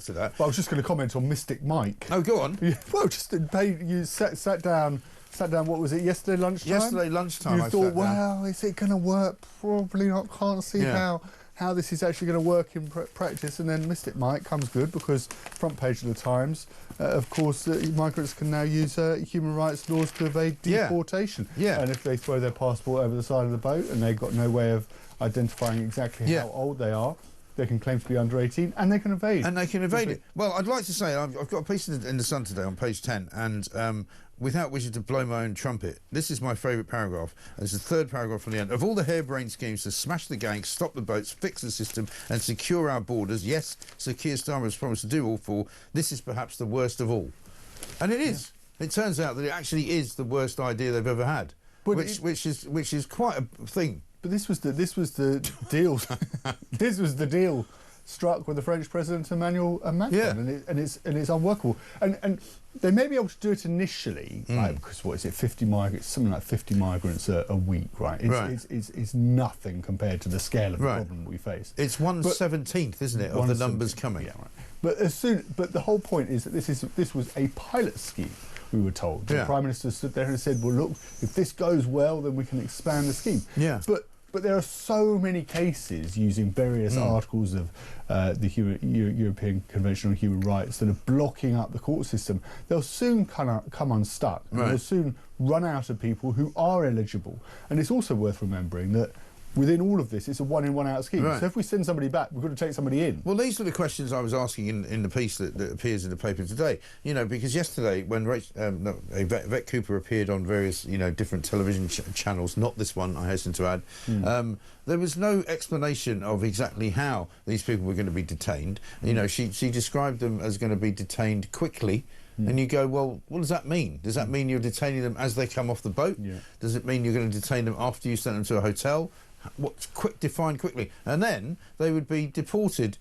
to that. Well, I was just going to comment on Mystic Mike. Oh, go on. Well, just you sat down. What was it? Yesterday lunchtime. Yesterday lunchtime. You thought, well, is it going to work? Probably not. Can't see how this is actually going to work in practice. And then Mystic Mike comes good because front page of the Times, of course, migrants can now use human rights laws to evade deportation. Yeah. And if they throw their passport over the side of the boat and they've got no way of identifying exactly how old they are, they can claim to be under 18 and they can evade. And they can evade it. Well, I'd like to say, I've got a piece in the Sun today on page 10, and without wishing to blow my own trumpet, this is my favourite paragraph. It's the third paragraph from the end. Of all the harebrained schemes to smash the gangs, stop the boats, fix the system and secure our borders, yes, Sir Keir Starmer has promised to do all four, this is perhaps the worst of all. And it is. It turns out that it actually is the worst idea they've ever had, which is quite a thing. But this was the deal. This was the deal struck with the French President Emmanuel Macron, and it's unworkable. And they may be able to do it initially, right? Because what is it, 50 migrants, something like 50 migrants a week, right? It's nothing compared to the scale of the problem we face. It's 1/17th, isn't it, of the numbers coming? Yeah, right. But the whole point is that this was a pilot scheme. We were told. The Prime Minister stood there and said, well, look, if this goes well, then we can expand the scheme. Yeah. But there are so many cases using various articles of the European Convention on Human Rights that are blocking up the court system. They'll soon come unstuck. And they'll soon run out of people who are eligible. And it's also worth remembering that within all of this, it's a one-in, one-out scheme. Right. So if we send somebody back, we've got to take somebody in. Well, these are the questions I was asking in the piece that appears in the paper today. You know, because yesterday when Yvette Cooper appeared on various, different television channels, not this one, I hasten to add, there was no explanation of exactly how these people were going to be detained. You know, she described them as going to be detained quickly. And you go, well, what does that mean? Does that mean you're detaining them as they come off the boat? Yeah. Does it mean you're going to detain them after you send them to a hotel? What's defined quickly? And then they would be deported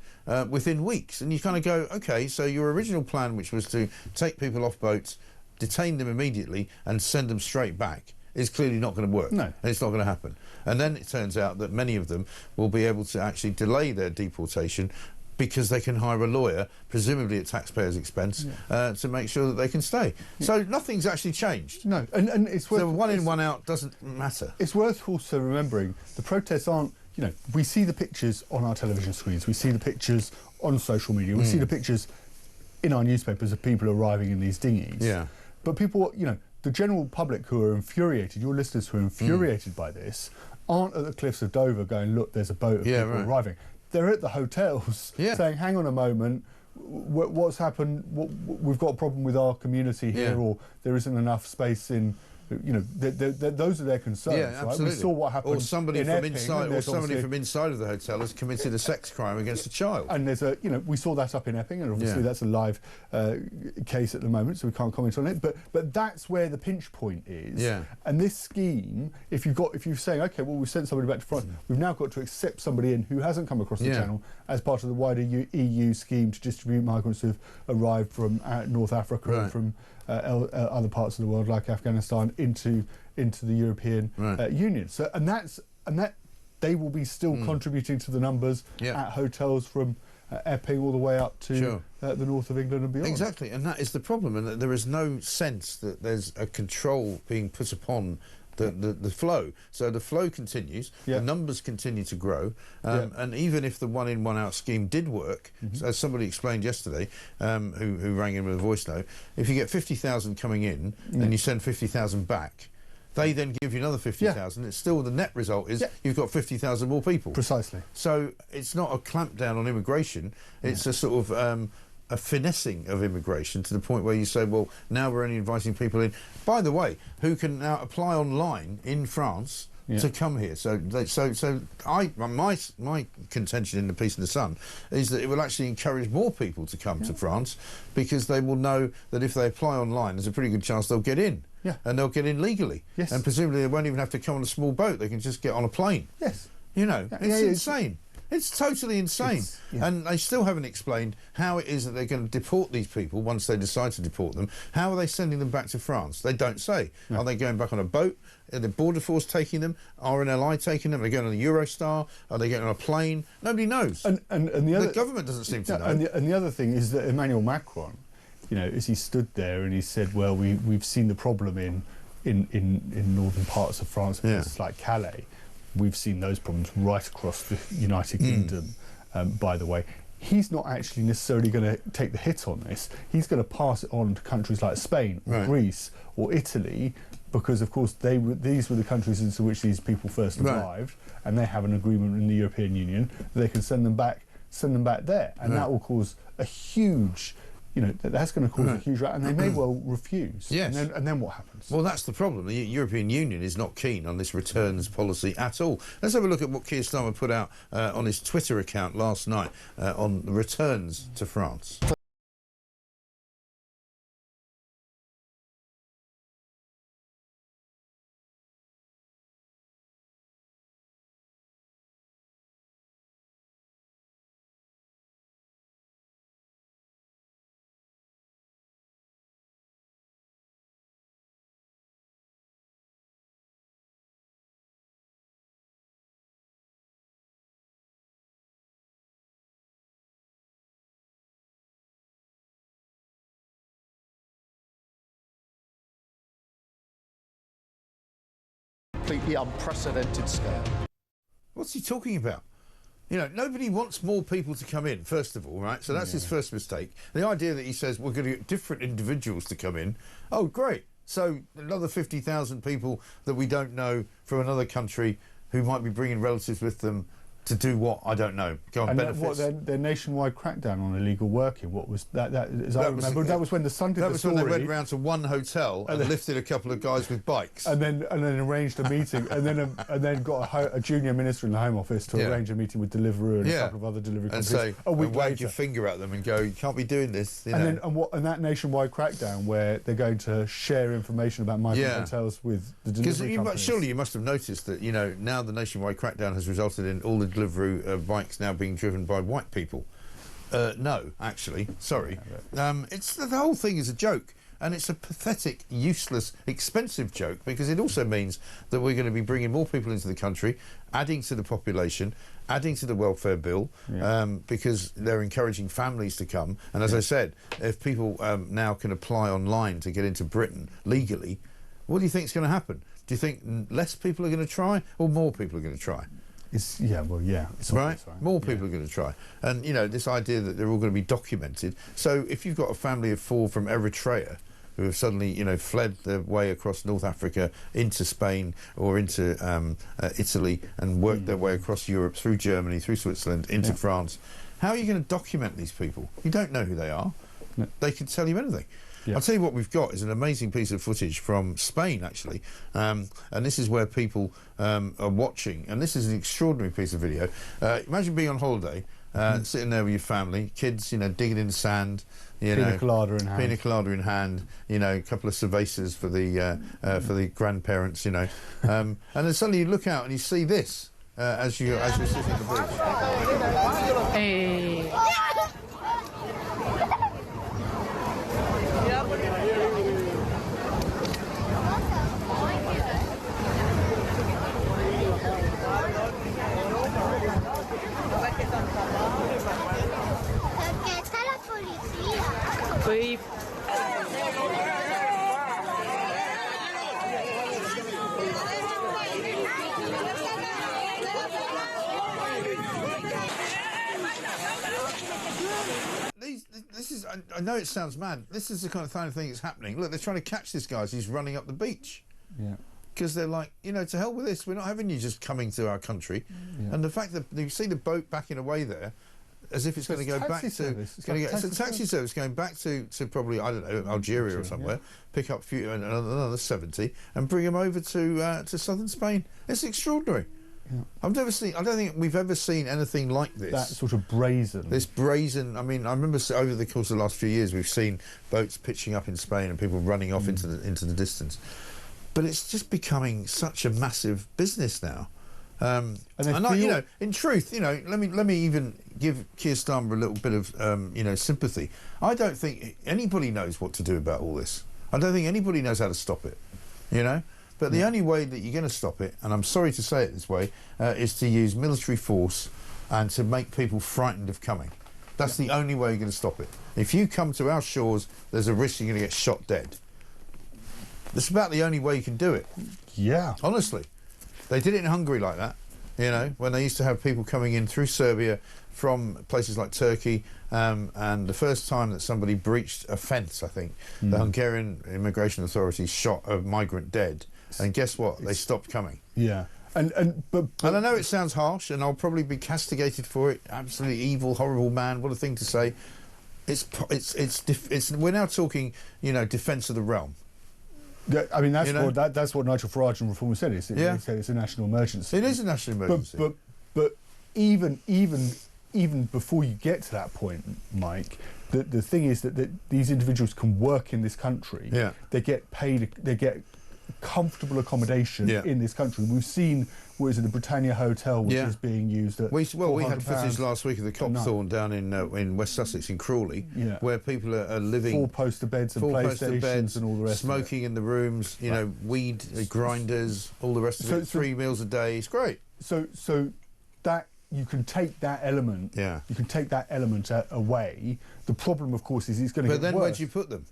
within weeks. And you kind of go, OK, so your original plan, which was to take people off boats, detain them immediately and send them straight back, is clearly not going to work. No. And it's not going to happen. And then it turns out that many of them will be able to actually delay their deportation because they can hire a lawyer, presumably at taxpayers' expense, to make sure that they can stay. Yeah. So nothing's actually changed. No, and it's worth... So one in, one out doesn't matter. It's worth also remembering the protests aren't... we see the pictures on our television screens, we see the pictures on social media, we see the pictures in our newspapers of people arriving in these dinghies. Yeah. But people, the general public who are infuriated, your listeners who are infuriated by this, aren't at the cliffs of Dover going, look, there's a boat of people arriving. They're at the hotels saying, hang on a moment, what's happened? We've got a problem with our community here, or there isn't enough space in... those are their concerns. Yeah, absolutely. Right? We saw what happened. Or somebody from inside of the hotel has committed a sex crime against a child. And there's we saw that up in Epping, and obviously that's a live case at the moment, so we can't comment on it. But that's where the pinch point is. Yeah. And this scheme, if you're saying, okay, well, we've sent somebody back to France, we've now got to accept somebody in who hasn't come across the channel as part of the wider EU scheme to distribute migrants who've arrived from North Africa and from other parts of the world like Afghanistan into the European Union. So and that they will be still contributing to the numbers at hotels from Epping all the way up to the north of England and beyond. Exactly, and that is the problem, and that there is no sense that there's a control being put upon the flow. So the flow continues, the numbers continue to grow, and even if the one in, one out scheme did work, as somebody explained yesterday, who rang in with a voice note, if you get 50,000 coming in and you send 50,000 back, they then give you another 50,000. It's still, the net result is you've got 50,000 more people. Precisely. So it's not a clampdown on immigration, it's a sort of a finessing of immigration to the point where you say, well, now we're only inviting people in, by the way, who can now apply online in France to come here. So my contention in the piece in the Sun is that it will actually encourage more people to come to France, because they will know that if they apply online, there's a pretty good chance they'll get in. Yeah. And they'll get in legally. Yes. And presumably they won't even have to come on a small boat, they can just get on a plane. Yes. It's insane. It's totally insane. And they still haven't explained how it is that they're going to deport these people once they decide to deport them. How are they sending them back to France? They don't say. Are they going back on a boat? Are the Border Force taking them? Are an ally taking them? Are they going on a Eurostar? Are they getting on a plane? Nobody knows. And the government doesn't seem to know. And the other thing is that Emmanuel Macron, you know, as he stood there and he said, well, we've seen the problem in northern parts of France, places like Calais. We've seen those problems right across the United Kingdom, by the way. He's not actually necessarily going to take the hit on this. He's going to pass it on to countries like Spain or Greece or Italy, because, of course, these were the countries into which these people first arrived, and they have an agreement in the European Union. They can send them back there, and that will cause a huge... You know, that's going to cause a huge... And they may well refuse. Yes. And then what happens? Well, that's the problem. The European Union is not keen on this returns policy at all. Let's have a look at what Keir Starmer put out on his Twitter account last night on the returns to France. Completely unprecedented scale. What's he talking about? You know, nobody wants more people to come in, first of all, right? So that's his first mistake. The idea that he says we're going to get different individuals to come in, oh, great. So another 50,000 people that we don't know from another country who might be bringing relatives with them to do what? I don't know. Go on, benefits. Their nationwide crackdown on illegal working. What was that? That was when the Sun did the story. That was when they went round to one hotel and lifted a couple of guys with bikes, and then arranged a meeting, and then got a junior minister in the Home Office to arrange a meeting with Deliveroo and a couple of other delivery companies. And say, a week wag later, your finger at them and go, you can't be doing this. You and know. then that nationwide crackdown where they're going to share information about migrant hotels with the delivery companies. Surely you must have noticed that, you know, now the nationwide crackdown has resulted in all the Deliveroo bikes now being driven by white people. No, actually, sorry. It's the whole thing is a joke, and it's a pathetic, useless, expensive joke, because it also means that we're going to be bringing more people into the country, adding to the population, adding to the welfare bill, because they're encouraging families to come. And as I said, if people now can apply online to get into Britain legally, what do you think is going to happen? Do you think less people are going to try, or more people are going to try? It's obvious, right? More people are going to try. And, you know, this idea that they're all going to be documented. So if you've got a family of 4 from Eritrea who have suddenly, you know, fled their way across North Africa into Spain or into Italy and worked their way across Europe through Germany, through Switzerland, into France, how are you going to document these people? You don't know who they are. No. They can tell you anything. I'll tell you what we've got is an amazing piece of footage from Spain, actually, and this is where people are watching, and this is an extraordinary piece of video. Imagine being on holiday, sitting there with your family, kids, you know, digging in the sand, pina colada in hand, you know, a couple of cervezas for the grandparents, you know, and then suddenly you look out and you see this as you're sitting at the beach. Hey. Oui. This is, I know it sounds mad, this is the kind of thing that's happening. Look, they're trying to catch this guy as he's running up the beach. Yeah. Because they're like, you know, to hell with this, we're not having you just coming to our country. And the fact that you see the boat backing away there, as if it's going to go back to... It's a taxi service going back to probably, I don't know, Algeria or somewhere, pick up another 70 and bring them over to southern Spain. It's extraordinary. Yeah. I don't think we've ever seen anything like this. That sort of brazen. This brazen, I mean, I remember over the course of the last few years we've seen boats pitching up in Spain and people running off into the distance. But it's just becoming such a massive business now. You know, in truth, you know, let me even give Keir Starmer a little bit of you know, sympathy. I don't think anybody knows what to do about all this. I don't think anybody knows how to stop it, you know. But the only way that you're going to stop it, and I'm sorry to say it this way, is to use military force and to make people frightened of coming. That's the only way you're going to stop it. If you come to our shores, there's a risk you're going to get shot dead. That's about the only way you can do it. Yeah. Honestly. They did it in Hungary like that, you know, when they used to have people coming in through Serbia from places like Turkey, and the first time that somebody breached a fence, I think, the Hungarian immigration authorities shot a migrant dead, and guess what? They stopped coming. Yeah. And I know it sounds harsh, and I'll probably be castigated for it. Absolutely evil, horrible man. What a thing to say. We're now talking, you know, defence of the realm. I mean, that's what Nigel Farage and Reformers said. He said it's a national emergency. It is a national emergency. But even before you get to that point, Mike, the thing is that these individuals can work in this country. Yeah. They get paid. They get comfortable accommodation in this country. We've seen, what is it, the Britannia Hotel, which is being used at we had footage £400 last week of the Copthorne down in West Sussex in Crawley, where people are living 4-poster beds and PlayStations and all the rest smoking in the rooms, you know, weed grinders, all the rest of it, 3 meals a day. It's great. So that you can take that element. Yeah. You can take that element away. The problem, of course, is it's going to get worse. But then where do you put them?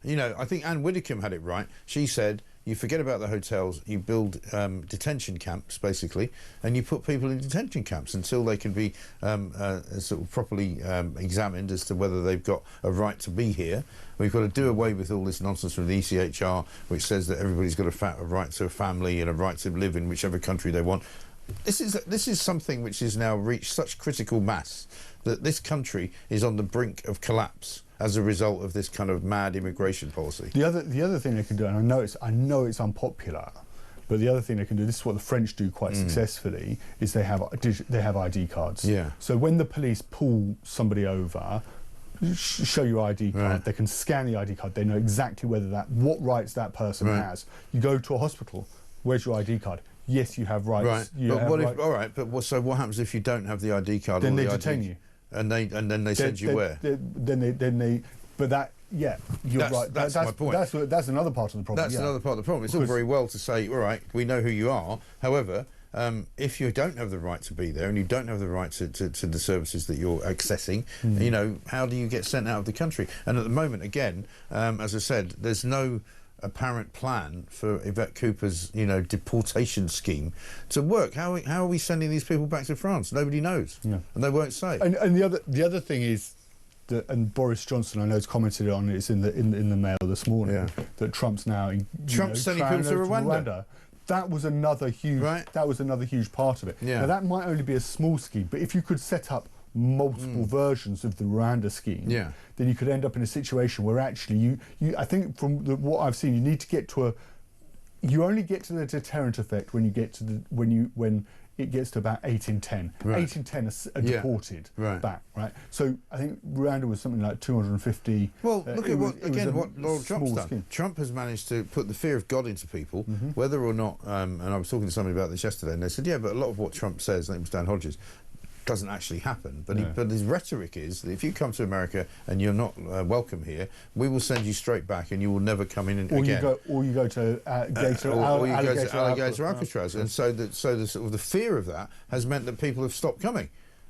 You know, I think Anne Widdecombe had it right. She said, you forget about the hotels, you build detention camps, basically, and you put people in detention camps until they can be sort of properly examined as to whether they've got a right to be here. We've got to do away with all this nonsense from the ECHR, which says that everybody's got a right to a family and a right to live in whichever country they want. This is something which has now reached such critical mass that this country is on the brink of collapse as a result of this kind of mad immigration policy. The other thing they can do, and I know it's unpopular, but the other thing they can do, this is what the French do quite successfully, is they have ID cards. Yeah. So when the police pull somebody over, show your ID card, they can scan the ID card, they know exactly what rights that person has. You go to a hospital, where's your ID card? Yes, you have rights. Right. So what happens if you don't have the ID card? Then they detain you. And then they send you where? But that, you're right. That's my point. That's another part of the problem. That's another part of the problem. It's all very well to say, all right, we know who you are. However, if you don't have the right to be there and you don't have the right to the services that you're accessing, you know, how do you get sent out of the country? And at the moment, again, as I said, there's no apparent plan for Yvette Cooper's, you know, deportation scheme to work. How are we sending these people back to France? Nobody knows, and they won't say. And the other thing is that, and Boris Johnson, I know, has commented on it. It's in the Mail this morning that Trump's now sending people to Rwanda. That was another huge. That was another huge part of it. Yeah. Now that might only be a small scheme, but if you could set up multiple versions of the Rwanda scheme, then you could end up in a situation where actually I think from what I've seen, you need to get to you only get to the deterrent effect when you get to when it gets to about 8 in 10. 8 in 10 are deported back, right? So I think Rwanda was something like 250. Well, look at what Donald Trump's done. Scheme. Trump has managed to put the fear of God into people, whether or not, and I was talking to somebody about this yesterday, and they said, but a lot of what Trump says, I think it was Dan Hodges, doesn't actually happen, but his rhetoric is that if you come to America and you're not welcome here, we will send you straight back and you will never come in again. Or you go to alligator Alcatraz, and so the sort of the fear of that has meant that people have stopped coming.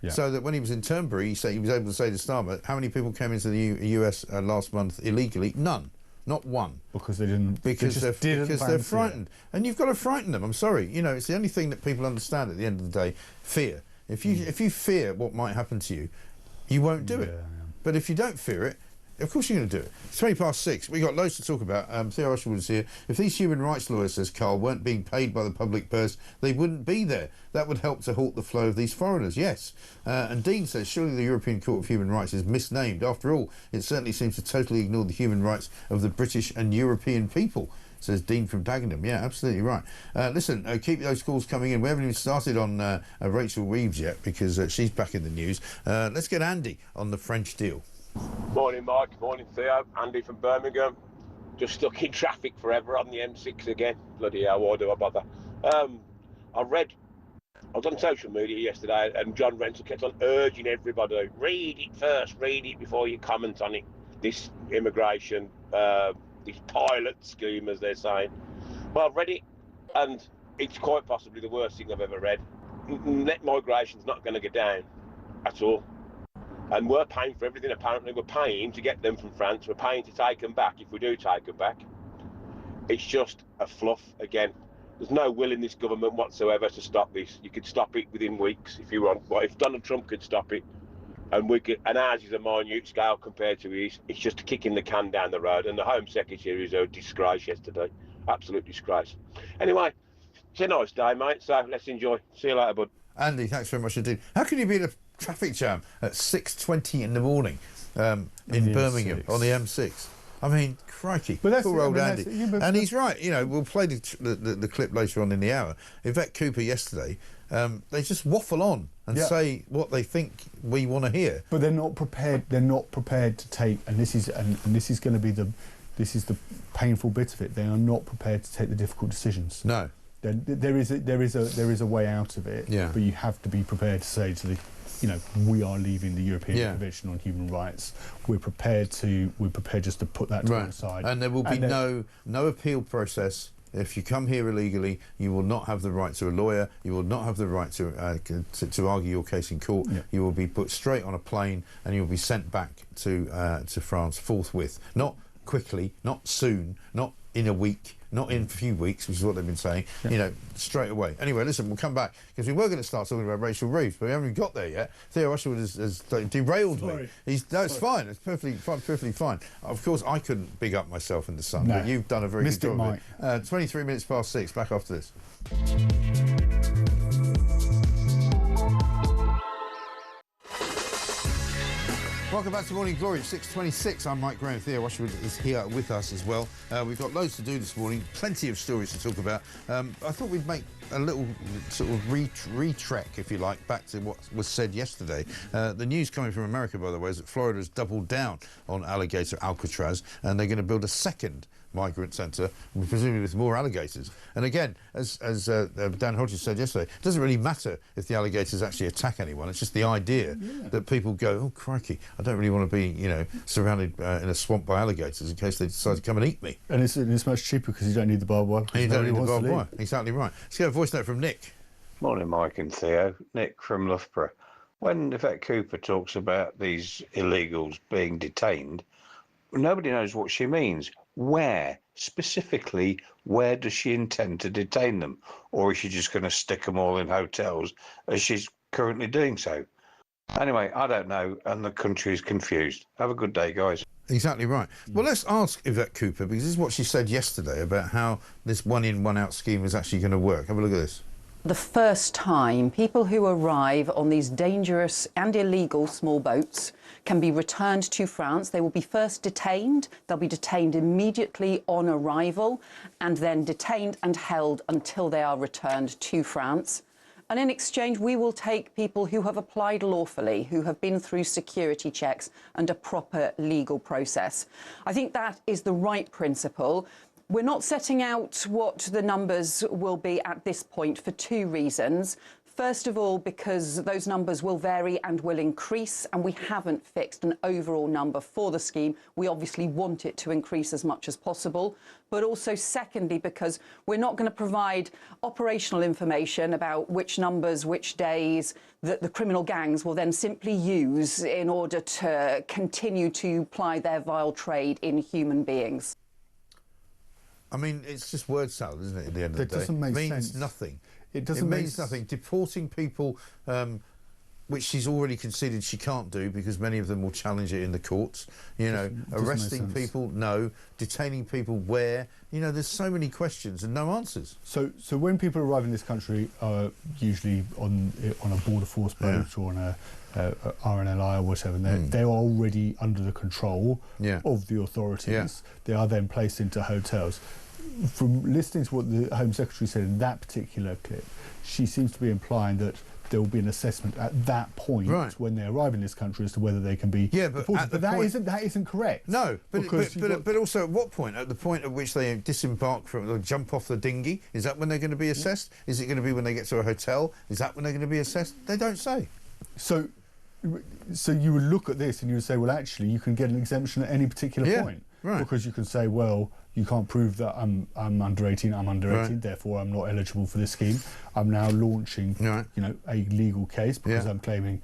So that when he was in Turnberry, he was able to say to Starmer, how many people came into the US last month illegally? None. Not one. Because they didn't. Because they're frightened, and you've got to frighten them. I'm sorry, you know, it's the only thing that people understand at the end of the day: fear. If you fear what might happen to you, you won't do it. But if you don't fear it, of course you're going to do it. It's 6:20. We've got loads to talk about. Theo Usherwood is here. If these human rights lawyers, says Carl, weren't being paid by the public purse, they wouldn't be there. That would help to halt the flow of these foreigners. Yes. And Dean says, surely the European Court of Human Rights is misnamed. After all, it certainly seems to totally ignore the human rights of the British and European people. Says Dean from Dagenham. Yeah, absolutely right. Listen, keep those calls coming in. We haven't even started on Rachel Reeves yet because she's back in the news. Let's get Andy on the French deal. Morning, Mike. Morning, Theo. Andy from Birmingham. Just stuck in traffic forever on the M6 again. Bloody hell, why do I bother? I read I was on social media yesterday, and John Renton kept on urging everybody, read it first, read it before you comment on it. This immigration, this pilot scheme, as they're saying. Well, I've read it, and it's quite possibly the worst thing I've ever read. Net migration's not going to go down at all. And we're paying for everything, apparently. We're paying to get them from France. We're paying to take them back, if we do take them back. It's just a fluff again. There's no will in this government whatsoever to stop this. You could stop it within weeks if you want. Well, if Donald Trump could stop it, and ours is a minute scale compared to his, it's just kicking the can down the road. And the Home Secretary is a disgrace yesterday. Absolute disgrace. Anyway, it's a nice day, mate, so let's enjoy. See you later, bud. Andy, thanks very much indeed. How can you be in a traffic jam at 6:20 in the morning in Birmingham on the M6? I mean, crikey, poor old Andy. And he's right, you know, we'll play the clip later on in the hour. Yvette Cooper yesterday, they just waffle on and say what they think we want to hear. But they're not prepared. They're not prepared to take, and this is going to be the painful bit of it. They are not prepared to take the difficult decisions. No. There is a way out of it, but you have to be prepared to say to the, you know, we are leaving the European Convention on Human Rights. We're prepared just to put that to one side. And there will be no appeal process. If you come here illegally, you will not have the right to a lawyer. You will not have the right to argue your case in court. You will be put straight on a plane and you will be sent back to France forthwith. Not quickly, not soon, not in a week, not in a few weeks, which is what they've been saying, you know, straight away. Anyway, listen, we'll come back, because we were going to start talking about Rachel Reeves, but we haven't got there yet. Theo Usherwood has derailed me. No, it's fine. It's perfectly fine. Of course, I couldn't big up myself in the sun, but you've done a very good job of it. 23 minutes past 6, back after this. Welcome back to Morning Glory, 6:26. I'm Mike Graham. Theo Usherwood is here with us as well. We've got loads to do this morning, plenty of stories to talk about. I thought we'd make a little sort of retrek, if you like, back to what was said yesterday. The news coming from America, by the way, is that Florida has doubled down on alligator Alcatraz, and they're going to build a second migrant centre, presumably with more alligators. And again, as Dan Hodges said yesterday, it doesn't really matter if the alligators actually attack anyone. It's just the idea that people go, oh, crikey, I don't really want to be, you know, surrounded in a swamp by alligators in case they decide to come and eat me. And it's much cheaper because you don't need the barbed wire. And you don't need the barbed wire. Exactly right. Let's get a voice note from Nick. Morning, Mike and Theo. Nick from Loughborough. When Yvette Cooper talks about these illegals being detained, nobody knows what she means. Where, specifically, where does she intend to detain them? Or is she just going to stick them all in hotels as she's currently doing so? Anyway, I don't know, and the country is confused. Have a good day, guys. Exactly right. Well, let's ask Yvette Cooper, because this is what she said yesterday about how this one-in, one-out scheme is actually going to work. Have a look at this. The first time people who arrive on these dangerous and illegal small boats can be returned to France. They will be first detained. They'll be detained immediately on arrival and then detained and held until they are returned to France. And in exchange, we will take people who have applied lawfully, who have been through security checks and a proper legal process. I think that is the right principle. We're not setting out what the numbers will be at this point for two reasons. First of all, because those numbers will vary and will increase, and we haven't fixed an overall number for the scheme. We obviously want it to increase as much as possible. But also, secondly, because we're not going to provide operational information about which numbers, which days that the criminal gangs will then simply use in order to continue to ply their vile trade in human beings. I mean, it's just word salad, isn't it, at the end of the day? It doesn't make sense. It means nothing. It means nothing. Deporting people, which she's already conceded she can't do because many of them will challenge it in the courts. You know, arresting people, no. Detaining people, where? You know, there's so many questions and no answers. So when people arrive in this country, usually on a border force boat or on a RNLI or whatever, they're already under the control of the authorities. They are then placed into hotels. From listening to what the Home Secretary said in that particular clip, she seems to be implying that there will be an assessment at that point when they arrive in this country as to whether they can be deported. But that isn't correct. No, but also at what point? At the point at which they disembark from, or jump off the dinghy? Is that when they're going to be assessed? Is it going to be when they get to a hotel? Is that when they're going to be assessed? They don't say. So you would look at this and you would say, well, actually, you can get an exemption at any particular point. Right. Because you can say, well, you can't prove that I'm under 18, therefore I'm not eligible for this scheme. I'm now launching, a legal case because I'm claiming.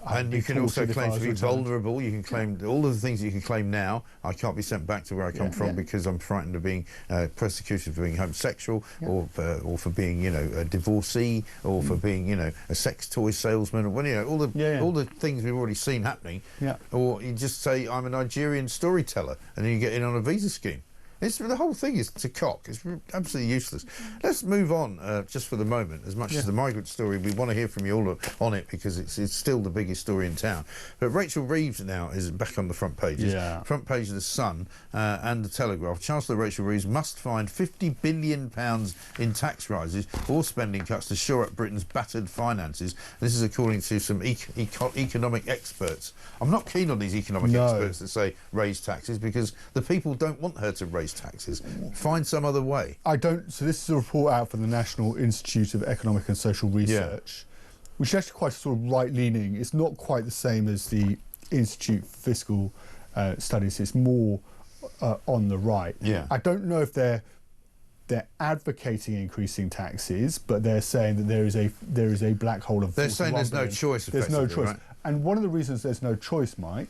And you can also claim to be vulnerable. You can claim all of the things you can claim now. I can't be sent back to where I come from because I'm frightened of being persecuted for being homosexual, or for being, a divorcee, or for being, a sex toy salesman, or all the things we've already seen happening. Yeah. Or you just say I'm a Nigerian storyteller, and then you get in on a visa scheme. The whole thing is to cock. It's absolutely useless. Let's move on just for the moment. As much as the migrant story, we want to hear from you all on it because it's still the biggest story in town. But Rachel Reeves now is back on the front pages. Yeah. Front page of The Sun and The Telegraph. Chancellor Rachel Reeves must find £50 billion in tax rises or spending cuts to shore up Britain's battered finances. This is according to some economic experts. I'm not keen on these economic experts that say raise taxes because the people don't want her to raise taxes. Find some other way. So this is a report out from the National Institute of Economic and Social Research, which is actually quite sort of right-leaning. It's not quite the same as the Institute for Fiscal Studies. It's more on the right. Yeah. I don't know if they're advocating increasing taxes, but they're saying that there is a black hole of. They're saying there's no choice. There's no choice, right? And one of the reasons there's no choice, Mike,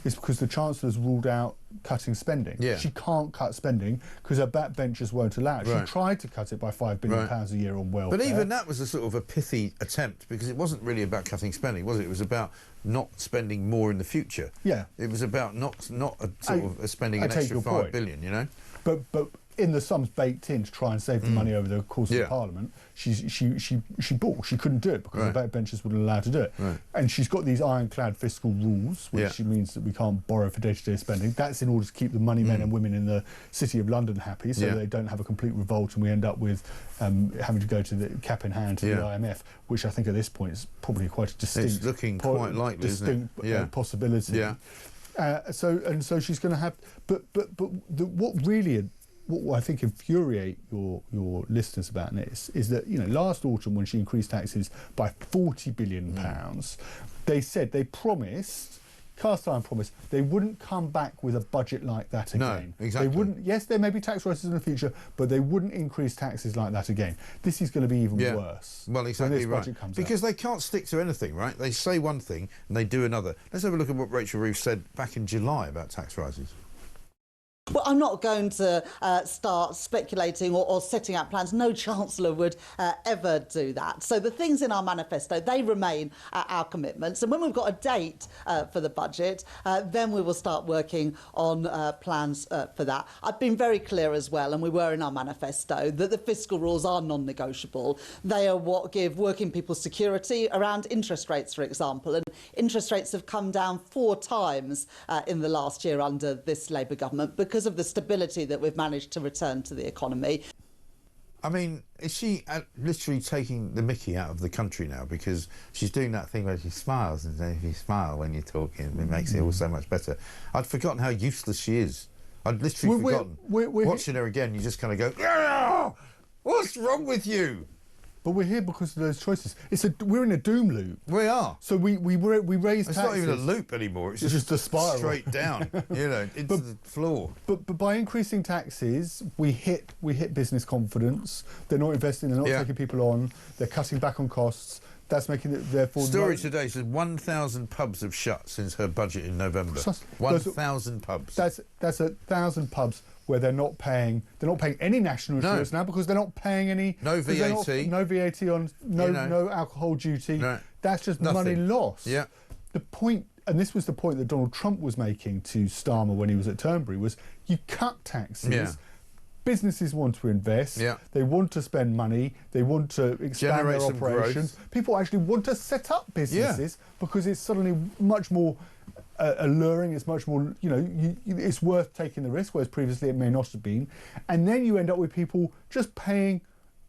is because the Chancellor's ruled out cutting spending. Yeah. She can't cut spending because her backbenchers won't allow it. Right. She tried to cut it by £5 billion a year on welfare. But even that was a sort of a pithy attempt because it wasn't really about cutting spending, was it? It was about not spending more in the future. Yeah. It was about not spending an extra £5 billion, But in the sums baked in to try and save the money over the course of Parliament, she balked. She couldn't do it because the backbenchers wouldn't allow her to do it. Right. And she's got these ironclad fiscal rules, which means that we can't borrow for day-to-day spending. That's in order to keep the money men and women in the City of London happy, so they don't have a complete revolt and we end up with having to go to the cap in hand to the IMF, which I think at this point is probably quite a distinct... It's looking quite likely, isn't it? Possibility. Yeah. So she's going to have... But what I think infuriate your listeners about this is that last autumn when she increased taxes by £40 billion, they promised, Keir Starmer promised, they wouldn't come back with a budget like that again. No, exactly. They wouldn't. Yes, there may be tax rises in the future, but they wouldn't increase taxes like that again. This is going to be even worse. Well, exactly right. Because they can't stick to anything, right? They say one thing and they do another. Let's have a look at what Rachel Reeves said back in July about tax rises. Well, I'm not going to start speculating or setting out plans. No Chancellor would ever do that. So the things in our manifesto, they remain our commitments. And when we've got a date for the budget, then we will start working on plans for that. I've been very clear as well, and we were in our manifesto, that the fiscal rules are non-negotiable. They are what give working people security around interest rates, for example. And interest rates have come down 4 times in the last year under this Labour government because of the stability that we've managed to return to the economy. I mean, is she literally taking the mickey out of the country now? Because she's doing that thing where she smiles, and if you smile when you're talking, it makes it all so much better. I'd forgotten how useless she is. I'd literally forgotten. Watching her again, you just kind of go, what's wrong with you? But we're here because of those choices. We're in a doom loop. We are. So we raise taxes. It's not even a loop anymore. It's just a spiral straight down, into the floor. But by increasing taxes, we hit business confidence. They're not investing. They're not taking people on. They're cutting back on costs. That's making it therefore. Story today says 1,000 pubs have shut since her budget in November. 1,000 pubs. That's 1,000 pubs where they're not paying any national insurance now because they're not paying any VAT. No VAT on no alcohol duty. No. That's just money lost. Yeah. The point, and this was the point that Donald Trump was making to Starmer when he was at Turnberry, was you cut taxes. Yeah. Businesses want to invest, they want to spend money, they want to expand their operations. People actually want to set up businesses because it's suddenly much more alluring, it's much more, it's worth taking the risk, whereas previously it may not have been. And then you end up with people just paying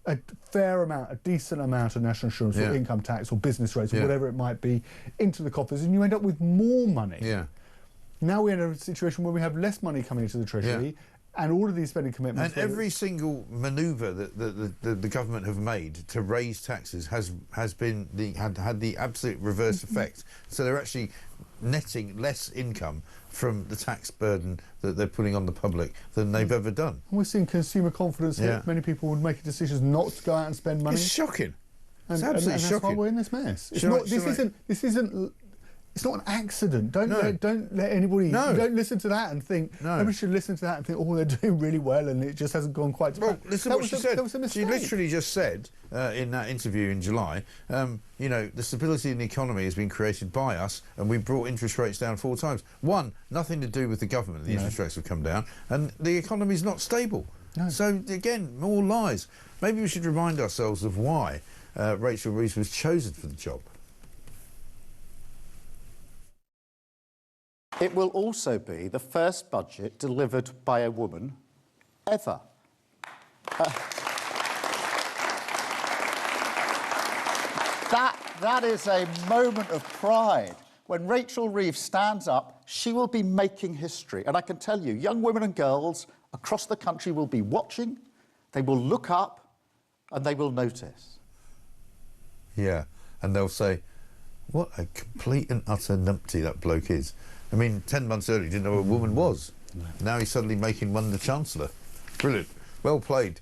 a fair amount, a decent amount of national insurance or income tax or business rates or whatever it might be into the coffers, and you end up with more money. Yeah. Now we're in a situation where we have less money coming into the Treasury, and all of these spending commitments. And every single manoeuvre that the government have made to raise taxes has been had the absolute reverse effect. So they're actually netting less income from the tax burden that they're putting on the public than they've ever done. And we're seeing consumer confidence hit. Many people would make decisions not to go out and spend money. It's shocking. It's absolutely and shocking. That's why we're in this mess. This isn't. It's not an accident. Don't let anybody. No. Don't listen to that and think. No. Nobody should listen to that and think, oh, they're doing really well, and it just hasn't gone quite to plan. Listen to what she said. That was a mistake. She literally just said in that interview in July, you know, the stability in the economy has been created by us, and we've brought interest rates down 4 times. One, nothing to do with the government. The interest rates have come down, and the economy's not stable. No. So again, more lies. Maybe we should remind ourselves of why Rachel Reeves was chosen for the job. It will also be the first budget delivered by a woman ever. That is a moment of pride. When Rachel Reeves stands up, she will be making history. And I can tell you, young women and girls across the country will be watching, they will look up, and they will notice. Yeah, and they'll say, what a complete and utter numpty that bloke is. I mean, 10 months earlier, he didn't know what a woman was. No. Now he's suddenly making one the Chancellor. Brilliant. Well played.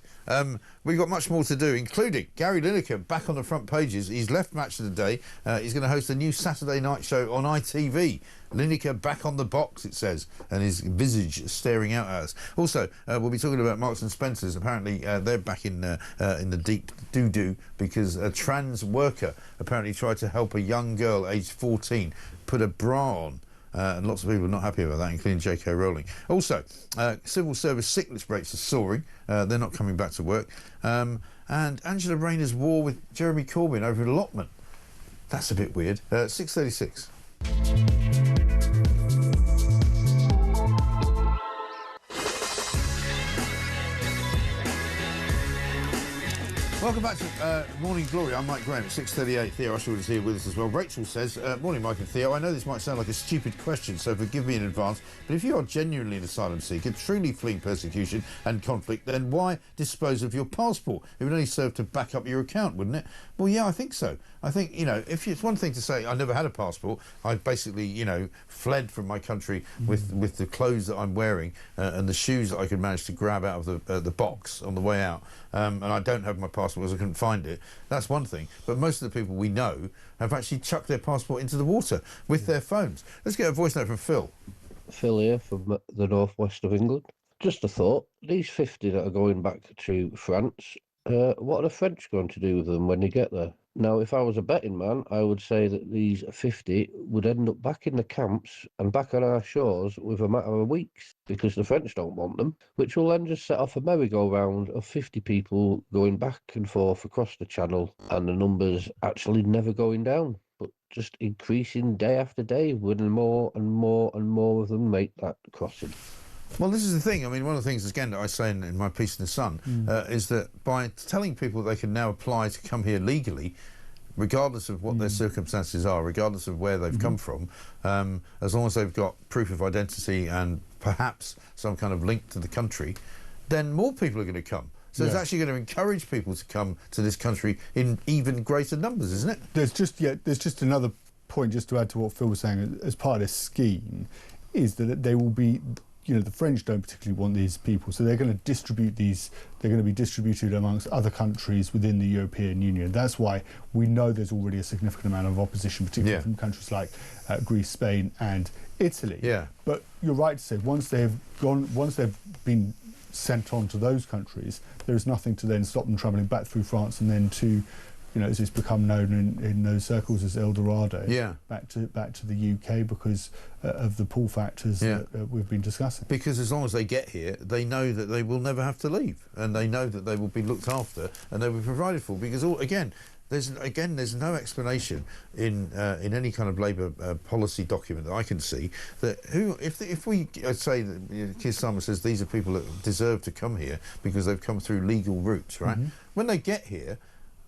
We've got much more to do, including Gary Lineker back on the front pages. He's left Match of the Day. He's going to host a new Saturday night show on ITV. Lineker back on the box, it says, and his visage staring out at us. Also, we'll be talking about Marks and Spencer's. Apparently, they're back in the deep doo-doo because a trans worker apparently tried to help a young girl aged 14 put a bra on. And lots of people are not happy about that, including J.K. Rowling. Also, civil service sickness rates are soaring. They're not coming back to work. And Angela Rayner's war with Jeremy Corbyn over allotment. That's a bit weird. 6:36. Welcome back to Morning Glory. I'm Mike Graham at 6:38. Theo Usherwood is here with us as well. Rachel says, morning Mike and Theo. I know this might sound like a stupid question, so forgive me in advance, but if you are genuinely an asylum seeker, truly fleeing persecution and conflict, then why dispose of your passport? It would only serve to back up your account, wouldn't it? Well, yeah, I think so. I think, you know, if it's one thing to say I never had a passport, I basically, you know, fled from my country with the clothes that I'm wearing and the shoes that I could manage to grab out of the box on the way out, and I don't have my passport because I couldn't find it. That's one thing. But most of the people we know have actually chucked their passport into the water with their phones. Let's get a voice note from Phil. Phil here from the northwest of England. Just a thought, these 50 that are going back to France, what are the French going to do with them when they get there? Now, if I was a betting man, I would say that these 50 would end up back in the camps and back on our shores with a matter of weeks because the French don't want them, which will then just set off a merry-go-round of 50 people going back and forth across the channel and the numbers actually never going down, but just increasing day after day when more and more and more of them make that crossing. Well, this is the thing. I mean, one of the things, again, that I say in my piece in The Sun is that by telling people they can now apply to come here legally, regardless of what their circumstances are, regardless of where they've come from, as long as they've got proof of identity and perhaps some kind of link to the country, then more people are going to come. So it's actually going to encourage people to come to this country in even greater numbers, isn't it? There's just another point just to add to what Phil was saying as part of this scheme, is that they will be... You know, the French don't particularly want these people, so they're going to distribute these. They're going to be distributed amongst other countries within the European Union. That's why we know there's already a significant amount of opposition, particularly from countries like Greece, Spain, and Italy. Yeah. But you're right to say once they've been sent on to those countries, there is nothing to then stop them travelling back through France and then to as it's become known in those circles as El Dorado, back to the UK because of the pull factors that we've been discussing. Because as long as they get here, they know that they will never have to leave, and they know that they will be looked after and they will be provided for. Because there's no explanation in any kind of Labour policy document that I can see that if we say that Keir Starmer says these are people that deserve to come here because they've come through legal routes, right? When they get here,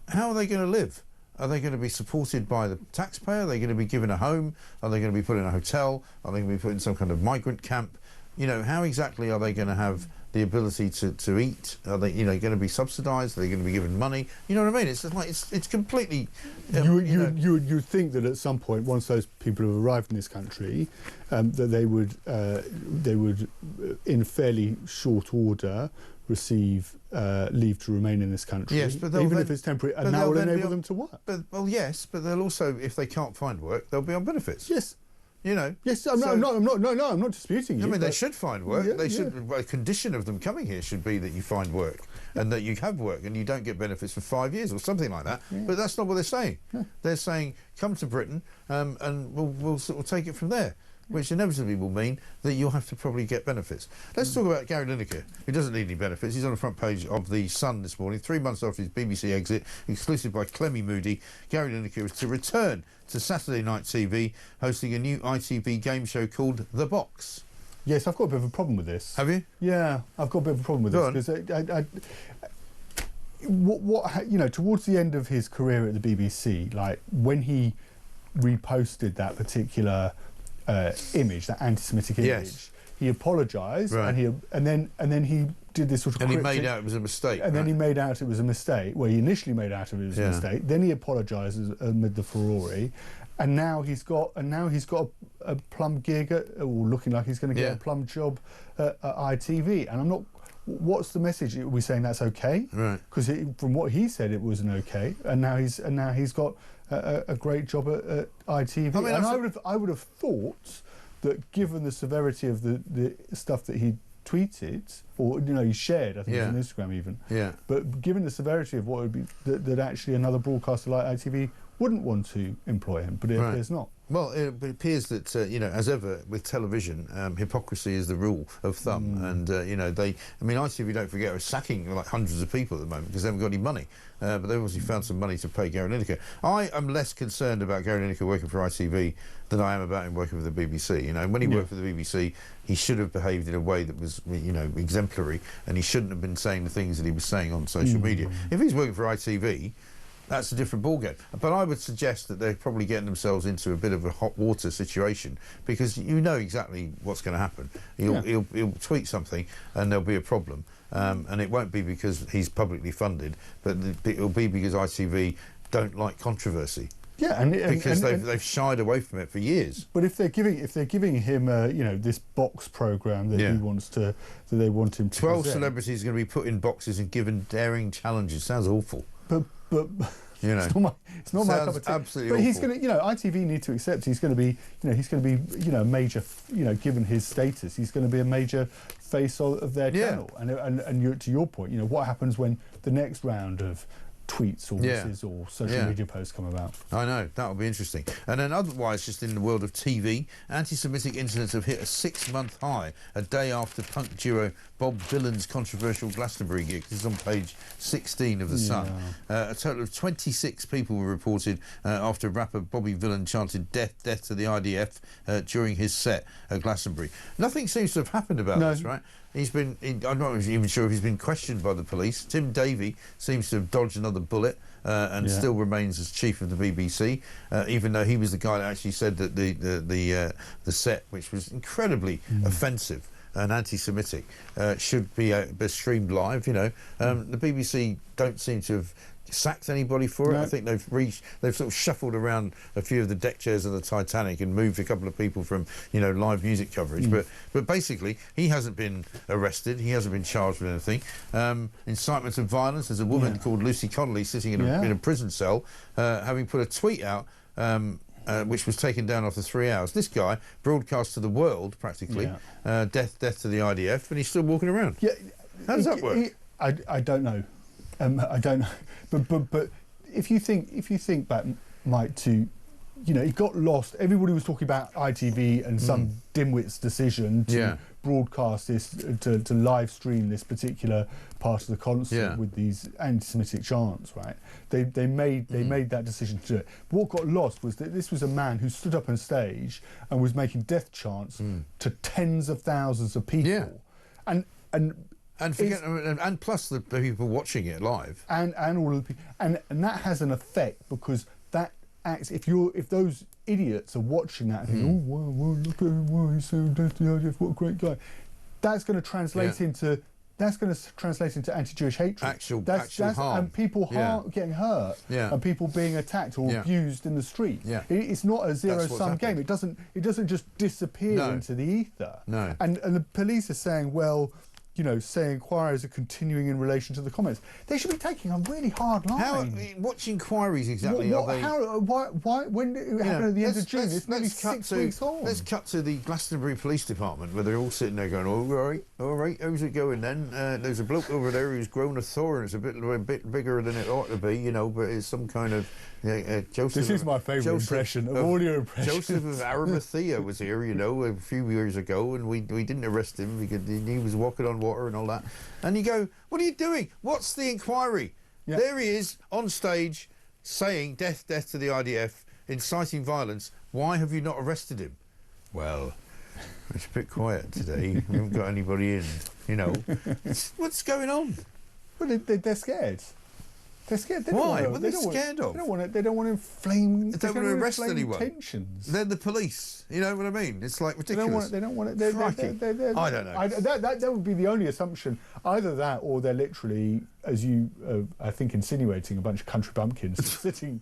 how are they going to live? Are they going to be supported by the taxpayer? Are they going to be given a home? Are they going to be put in a hotel? Are they going to be put in some kind of migrant camp? How exactly are they going to have the ability to eat? Are they, going to be subsidised? Are they going to be given money? You know what I mean? It's just like it's completely. You think that at some point, once those people have arrived in this country, that they would in fairly short order receive leave to remain in this country, yes, but even if it's temporary, and that will enable them to work. But they'll also, if they can't find work, they'll be on benefits. Yes. Yes, I'm not disputing you. I mean, they should find work. A condition of them coming here should be that you find work and that you have work and you don't get benefits for 5 years or something like that. But that's not what they're saying. They're saying, come to Britain and we'll sort of take it from there, which inevitably will mean that you'll have to probably get benefits. Let's talk about Gary Lineker, who doesn't need any benefits. He's on the front page of The Sun this morning, 3 months after his BBC exit, exclusive by Clemmy Moody. Gary Lineker is to return to Saturday Night TV, hosting a new ITV game show called The Box. Yes, I've got a bit of a problem with this. Have you? Yeah, I've got a bit of a problem with this because towards the end of his career at the BBC, like when he reposted that particular image, that anti-Semitic image, he apologised, and then he did this sort of. And he made out it was a mistake. And then he made out it was a mistake. Well, he initially made out it was a mistake. Then he apologised amid the furore, and now he's got a plum gig or looking like he's going to get a plum job at ITV. And I'm not. What's the message? Are we saying that's okay? Right. Because from what he said, it wasn't okay, and now he's got a great job at ITV. I mean, I would have thought that given the severity of the stuff that he tweeted, or he shared, I think it was on Instagram even. Yeah. But given the severity of what would be that actually another broadcaster like ITV wouldn't want to employ him, but it appears not. Well, it appears that, as ever with television, hypocrisy is the rule of thumb. And, ITV, don't forget, are sacking like hundreds of people at the moment because they haven't got any money. But they've obviously found some money to pay Gary Lineker. I am less concerned about Gary Lineker working for ITV than I am about him working for the BBC. When he worked for the BBC, he should have behaved in a way that was, exemplary, and he shouldn't have been saying the things that he was saying on social media. If he's working for ITV, that's a different ballgame. But I would suggest that they're probably getting themselves into a bit of a hot water situation because you know exactly what's going to happen. He'll tweet something and there'll be a problem. And it won't be because he's publicly funded, but it'll be because ITV don't like controversy. Yeah, because they've shied away from it for years. But if they're giving him this box program that he wants to, that they want him to 12 present. celebrities are going to be put in boxes and given daring challenges. Sounds awful. But it's not my cup of tea. Absolutely but awful. He's going to, ITV need to accept he's going to be, a major, given his status, he's going to be a major face of their channel. And to your point, what happens when the next round of tweets or misses or social media posts come about? I know, that'll be interesting. And then otherwise, just in the world of TV, anti-Semitic incidents have hit a 6-month high, a day after punk duo Bob Dylan's controversial Glastonbury gig. This is on page 16 of The Sun. A total of 26 people were reported after rapper Bobby Dylan chanted death, death to the IDF during his set at Glastonbury. Nothing seems to have happened about this, right? I'm not even sure if he's been questioned by the police. Tim Davie seems to have dodged another bullet and still remains as chief of the BBC, even though he was the guy that actually said that the set, which was incredibly offensive and anti-Semitic, should be streamed live. The BBC don't seem to have sacked anybody for it. I think they've sort of shuffled around a few of the deck chairs of the Titanic and moved a couple of people from live music coverage. But basically he hasn't been arrested. He hasn't been charged with anything. Incitement of violence. There's a woman called Lucy Connolly sitting in a prison cell, having put a tweet out. Which was taken down after 3 hours. This guy broadcast to the world practically, death to the IDF, and he's still walking around. Yeah, how does that work? I don't know. I don't know. But if you think back, Mike, to, you know, it got lost. Everybody was talking about ITV and some dimwit's decision to broadcast this, to live stream this particular part of the concert with these anti-Semitic chants, right? They made that decision to do it. But what got lost was that this was a man who stood up on stage and was making death chants to tens of thousands of people, and plus the people watching it live, and all of the people, and that has an effect, because that acts, if those idiots are watching that and think, oh wow, look at him, wow, he's so death to the IDF, what a great guy, that's going to translate into anti-Jewish hatred. Actual harm. And people getting hurt, and people being attacked or abused in the street. It's not a zero-sum game. It doesn't just disappear into the ether. No. And the police are saying, well, you know, say inquiries are continuing in relation to the comments. They should be taking a really hard line. Which inquiries exactly are they? Why? When it happened at the end of June? It's nearly 6 weeks on. Let's cut to the Glastonbury Police Department, where they're all sitting there going, all right, how's it going then? There's a bloke over there who's grown a thorn. It's a bit bigger than it ought to be, you know, but it's some kind of... Joseph. This is my favourite impression of all your impressions. Joseph of Arimathea was here, you know, a few years ago, and we didn't arrest him because he was walking on water and all that. And you go, what are you doing? What's the inquiry? Yeah. There he is on stage saying death to the IDF, inciting violence. Why have you not arrested him? Well, it's a bit quiet today. We haven't got anybody in, you know. What's going on? Well, they're scared. They're scared. Why? What are they scared of? They don't want to inflame. They don't want to arrest anyone. Tensions. They're the police. You know what I mean? It's like ridiculous. They don't want it. I don't know. That would be the only assumption. Either that, or they're literally, as you, I think, insinuating, a bunch of country bumpkins sitting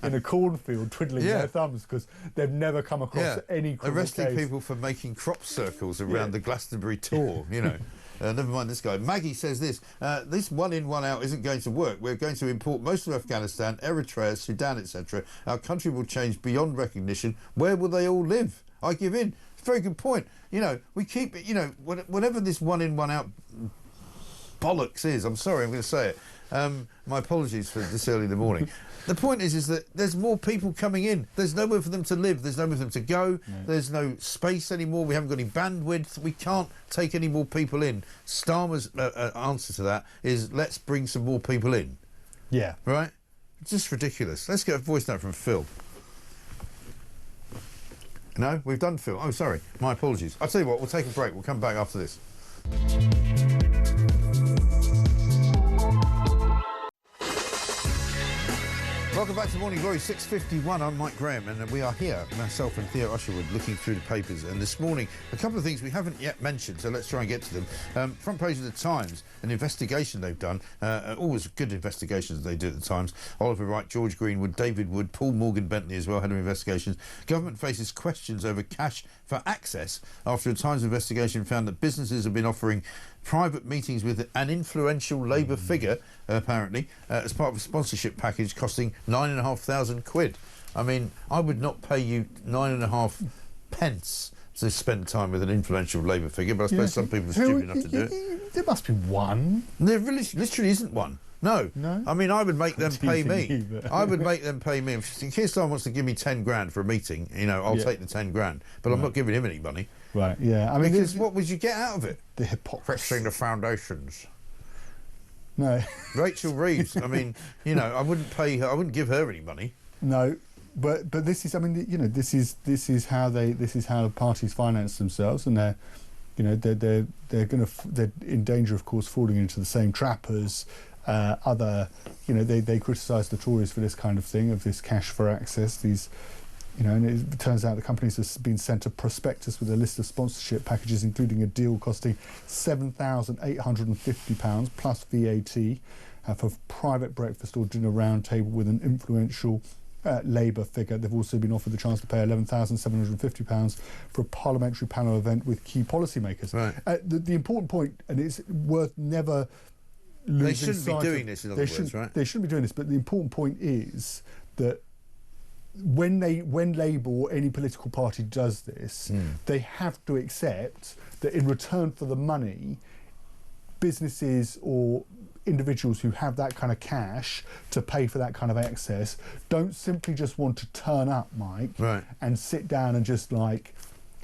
in a cornfield twiddling their thumbs because they've never come across any criminal arresting case. people for making crop circles around the Glastonbury tour. You know. Never mind this guy. Maggie says this. This one in, one out isn't going to work. We're going to import most of Afghanistan, Eritrea, Sudan, etc. Our country will change beyond recognition. Where will they all live? I give in. It's a very good point. You know, we keep it, you know, whatever this one in, one out bollocks is, I'm sorry, I'm going to say it. My apologies for this early in the morning. The point is that there's more people coming in. There's nowhere for them to live. There's nowhere for them to go. No. There's no space anymore. We haven't got any bandwidth. We can't take any more people in. Starmer's answer to that is, let's bring some more people in. Yeah. Right? Just ridiculous. Let's get a voice note from Phil. No? We've done Phil. Oh, sorry. My apologies. I'll tell you what, we'll take a break. We'll come back after this. Welcome back to Morning Glory, 6:51. I'm Mike Graham, and we are here, myself and Theo Usherwood, looking through the papers. And this morning, a couple of things we haven't yet mentioned, so let's try and get to them. Front page of the Times, an investigation they've done. Always good investigations they do at the Times. Oliver Wright, George Greenwood, David Wood, Paul Morgan Bentley as well, head of investigations. Government faces questions over cash for access after a Times investigation found that businesses have been offering private meetings with an influential Labour figure, apparently, as part of a sponsorship package costing £9,500. I mean, I would not pay you 9.5 pence to spend time with an influential Labour figure, but I suppose some people are stupid enough to do it. There must be one. There really, literally isn't one. No. I mean, I would make them pay me. I would make them pay me. If Keir Starmer wants to give me 10 grand for a meeting, you know, I'll take the 10 grand, but I'm not giving him any money. Right, yeah. I mean, because what would you get out of it? The hypocrisy. Fixing the foundations. No. Rachel Reeves, I mean, you know, I wouldn't pay her, I wouldn't give her any money. No, but this is, I mean, you know, this is how the parties finance themselves, and they're in danger, of course, falling into the same trap as other, you know, they criticise the Tories for this kind of thing, of this cash for access, these. You know, and it turns out the companies have been sent a prospectus with a list of sponsorship packages, including a deal costing £7,850 plus VAT for private breakfast or dinner round table with an influential Labour figure. They've also been offered the chance to pay £11,750 for a parliamentary panel event with key policymakers. Right. The important point, and it's worth never losing They shouldn't sight be doing of, this, in other words, right? They shouldn't be doing this, but the important point is that when Labour or any political party does this, they have to accept that in return for the money, businesses or individuals who have that kind of cash to pay for that kind of access don't simply just want to turn up, Mike, and sit down and just like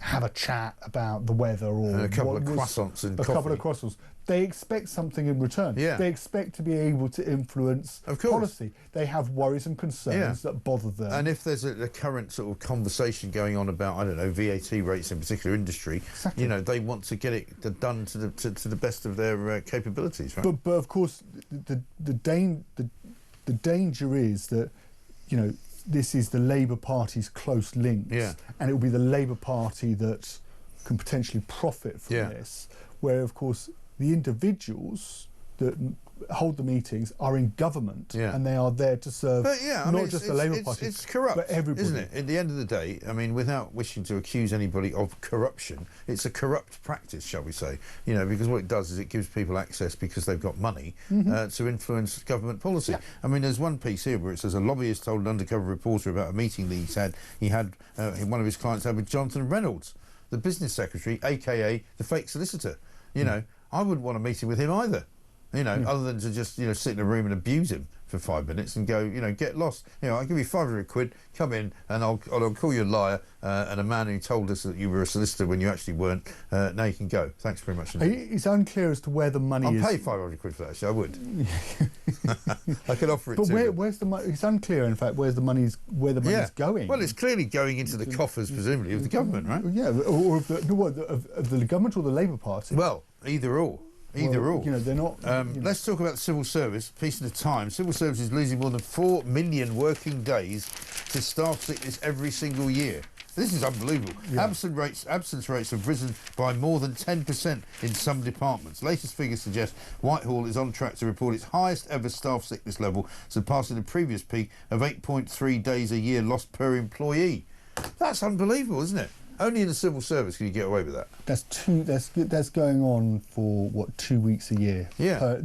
have a chat about the weather or a couple of croissants and couple of croissants. They expect something in return. Yeah. They expect to be able to influence policy. They have worries and concerns that bother them. And if there's a current sort of conversation going on about, I don't know, VAT rates in a particular industry, you know, they want to get it done to the best of their capabilities, right? But of course, the danger is that, you know, this is the Labour Party's close links, and it will be the Labour Party that can potentially profit from this, where, of course, the individuals that hold the meetings are in government, and they are there to serve not just the Labour Party, it's corrupt, but everybody. Isn't it? At the end of the day, I mean, without wishing to accuse anybody of corruption, it's a corrupt practice, shall we say? You know, because what it does is it gives people access because they've got money to influence government policy. I mean, there's one piece here where it says a lobbyist told an undercover reporter about a meeting that he had one of his clients had with Jonathan Reynolds, the business secretary, aka the fake solicitor. You know, I wouldn't want a meeting with him either, you know, other than to just, you know, sit in a room and abuse him for 5 minutes and go, you know, get lost. You know, I'll give you 500 quid, come in and I'll call you a liar and a man who told us that you were a solicitor when you actually weren't. Now you can go. Thanks very much indeed. It's unclear as to where the money is. I'll pay 500 quid for that, actually, I would. I could offer it but to where's the money? It's unclear, in fact, where the money's going. Well, it's clearly going into the coffers, presumably, of the government, right? Yeah, or of the government or the Labour Party. Well, either or. Either or. You know, they're not... Let's talk about the civil service. Piece of the time. Civil service is losing more than 4 million working days to staff sickness every single year. This is unbelievable. Yeah. Absence rates have risen by more than 10% in some departments. Latest figures suggest Whitehall is on track to report its highest ever staff sickness level, surpassing the previous peak of 8.3 days a year lost per employee. That's unbelievable, isn't it? Only in the civil service can you get away with that. That's going on for what, 2 weeks a year? Yeah.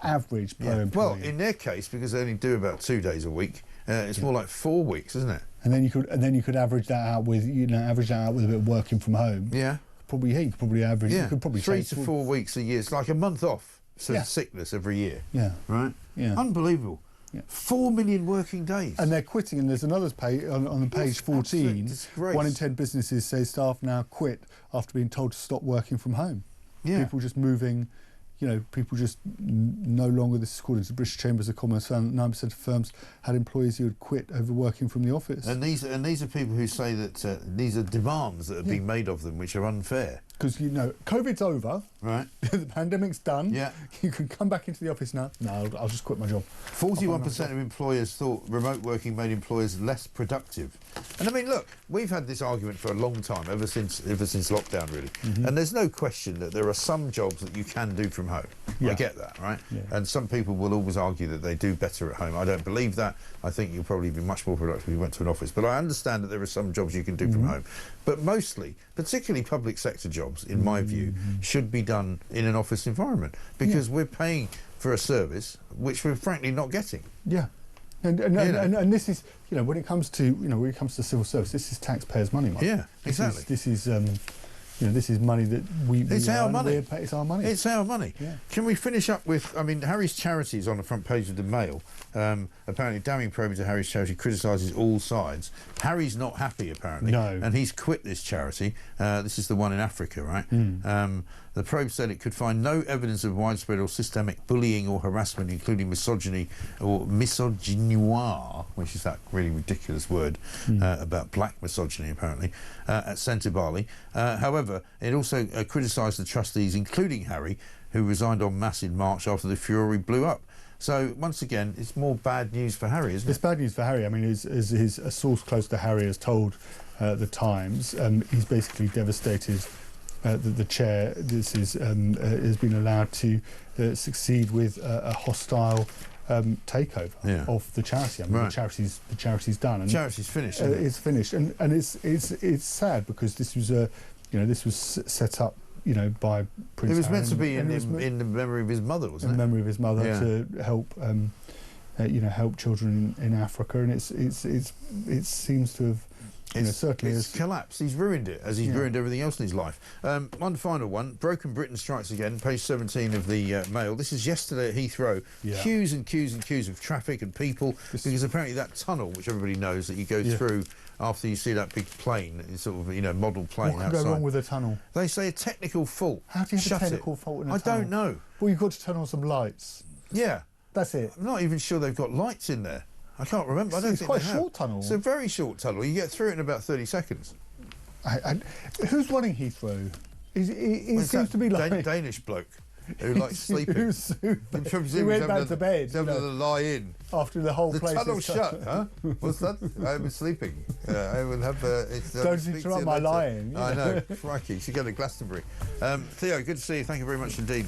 Average per employee. Well, in their case, because they only do about 2 days a week, it's more like 4 weeks, isn't it? And then you could average that out with a bit of working from home. Yeah. You could probably average. Yeah. You could probably 3 to 4 weeks a year. It's like a month off sickness every year. Yeah. Right. Yeah. Unbelievable. Yeah. 4 million working days. And they're quitting, and there's another page on page 14. 1 in 10 businesses say staff now quit after being told to stop working from home. Yeah. People just moving, you know, people just no longer, this is according to the British Chambers of Commerce, found 9% of firms had employees who had quit over working from the office. And these are people who say that these are demands that are being made of them which are unfair. Because, you know, COVID's over. Right. The pandemic's done. Yeah. You can come back into the office now. No, I'll just quit my job. 41% of employers thought remote working made employers less productive. And I mean, look, we've had this argument for a long time, ever since lockdown, really. And there's no question that there are some jobs that you can do from home. I get that, right? Yeah. And some people will always argue that they do better at home. I don't believe that. I think you'll probably be much more productive if you went to an office. But I understand that there are some jobs you can do from home. But mostly, particularly public sector jobs, in my view, should be done in an office environment, because we're paying for a service which we're frankly not getting. Yeah. And this is, you know, when it comes to civil service, this is taxpayers' money, Mike. Yeah, exactly. This is you know, this is money that it's our money. It's our money. It's our money. Yeah. Can we finish up with, I mean, Harry's charity is on the front page of the Mail. Apparently, damning probe into Harry's charity criticises all sides. Harry's not happy, apparently. No. And he's quit this charity. This is the one in Africa, right? The probe said it could find no evidence of widespread or systemic bullying or harassment, including misogyny or misogynoir, which is that really ridiculous word about black misogyny, apparently, at Centre Bali. However, it also criticised the trustees, including Harry, who resigned en masse in March after the furore blew up. So, once again, it's more bad news for Harry, isn't it? It's bad news for Harry. I mean, as a source close to Harry has told The Times, he's basically devastated that the chair has been allowed to succeed with a hostile takeover of the charity. I mean, the charity's done. And charity's finished. It's finished, and it's sad because this was set up, you know, by Prince. It was Harry, meant to be in the memory of his mother, wasn't it? In memory of his mother, to help help children in Africa, and it seems to have certainly it's collapsed. He's ruined it, as he's ruined everything else in his life. One final one. Broken Britain strikes again. Page 17 of the Mail. This is yesterday at Heathrow. Yeah. Queues and queues and queues of traffic and people, because apparently that tunnel, which everybody knows that you go through after you see that big plane, sort of model plane outside. What could go wrong with a tunnel? They say a technical fault. How do you have a technical fault in a tunnel? I don't know. Well, you've got to turn on some lights. Yeah. That's it. I'm not even sure they've got lights in there. I can't remember. I don't think quite a short tunnel. It's a very short tunnel. You get through it in about 30 seconds. Who's running Heathrow? He seems to be like... Danish bloke who likes sleeping. He went back to bed. He's having to lie in. After the whole place... The tunnel's shut, huh? What's that? I was sleeping. I will have... Don't interrupt my lying. I know. Crikey. You should go to Glastonbury. Theo, good to see you. Thank you very much indeed.